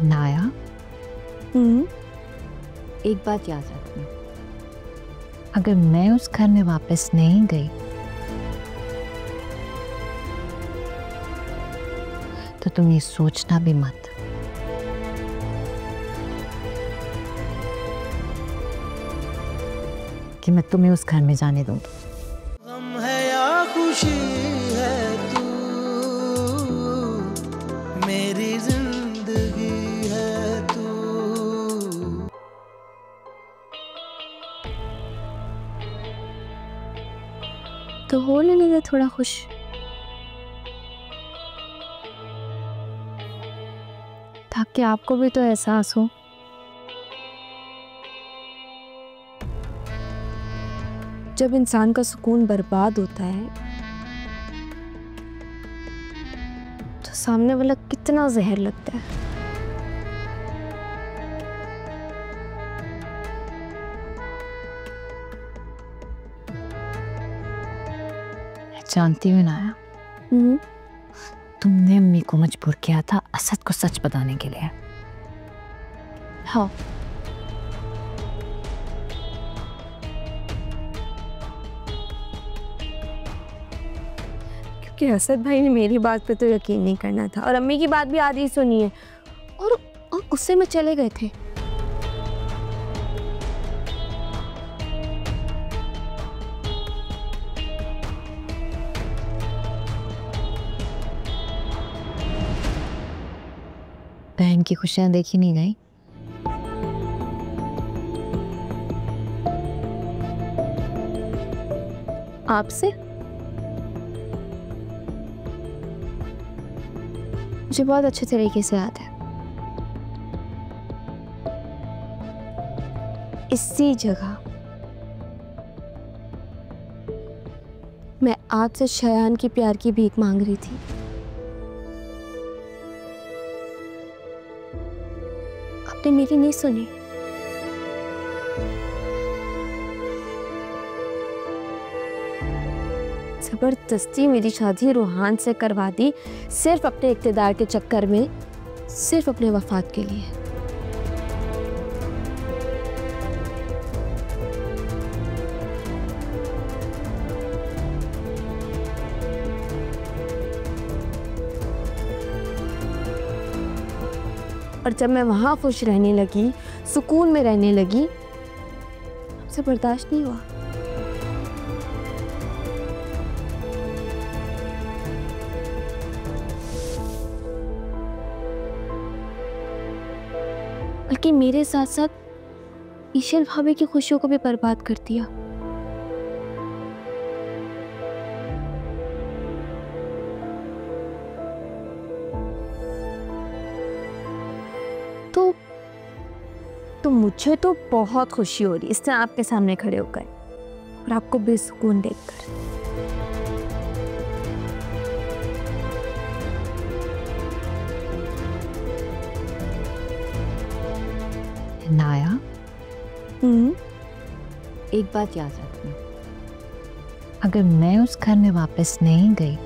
नाया, हम्म। एक बात याद रखना, अगर मैं उस घर में वापस नहीं गई तो तुम ये सोचना भी मत कि मैं तुम्हें उस घर में जाने दूंगी। गम है या खुशी है, तू मेरी जिंदगी है तू। तो हो लेने दे थोड़ा खुश। ताकि आपको भी तो एहसास हो। जब इंसान का सुकून बर्बाद होता है तो सामने वाला कितना जहर लगता है। जानती हूँ नाया, तुमने अम्मी को मजबूर किया था असद को सच बताने के लिए। हाँ, क्योंकि असद भाई ने मेरी बात पे तो यकीन नहीं करना था और अम्मी की बात भी आधी सुनी है और गुस्से में चले गए थे। बहन की खुशियां देखी नहीं गई। आपसे मुझे बहुत अच्छे तरीके से याद है। इसी जगह मैं आपसे शयान की प्यार की भीख मांग रही थी। आपने मेरी नहीं सुनी। जबरदस्ती मेरी शादी रूहान से करवा दी, सिर्फ अपने इक़्तिदार के चक्कर में, सिर्फ अपने वफात के लिए। और जब मैं वहां खुश रहने लगी, सुकून में रहने लगी, मुझसे बर्दाश्त नहीं हुआ। बल्कि मेरे साथ साथ ईशल भाभी की खुशियों को भी बर्बाद कर दिया। तो मुझे तो बहुत खुशी हो रही है इस तरह आपके सामने खड़े होकर और आपको बेसुकून देखकर। नाया, एक बात याद रखना, अगर मैं उस घर में वापस नहीं गई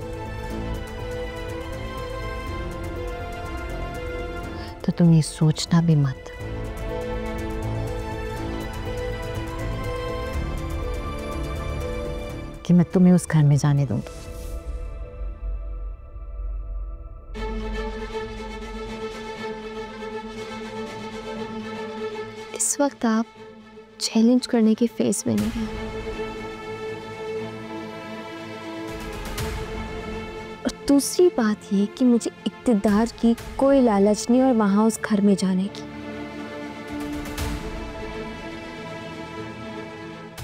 तो तुम ये सोचना भी मत कि मैं तुम्हें उस घर में जाने दूंगी। इस वक्त आप चैलेंज करने के फेस में नहीं हैं। और दूसरी बात ये कि मुझे इक़्तिदार की कोई लालच नहीं और वहां उस घर में जाने की।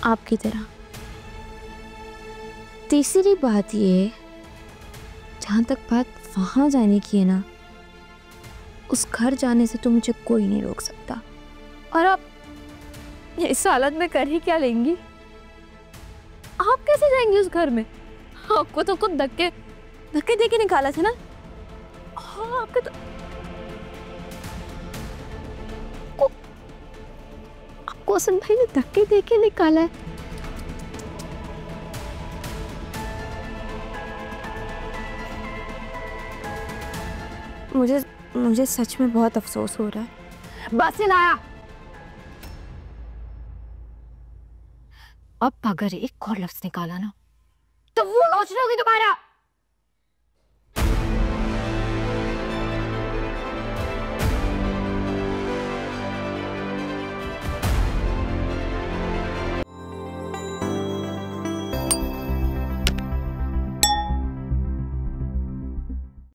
आपकी तरह। तीसरी बात ये, जहां तक बात वहां जाने की है ना, उस घर जाने से तो मुझे कोई नहीं रोक सकता। और आप इस हालत में कर ही क्या लेंगी? आप कैसे जाएंगी उस घर में? आपको तो खुद धक्के दे के निकाला था ना। हाँ, आपको हसन भाई ने धक्के दे के निकाला है। मुझे सच में बहुत अफसोस हो रहा है। बस इनाया, अब अगर एक और लफ्ज निकाला ना तो वो नोच लोगी दोबारा।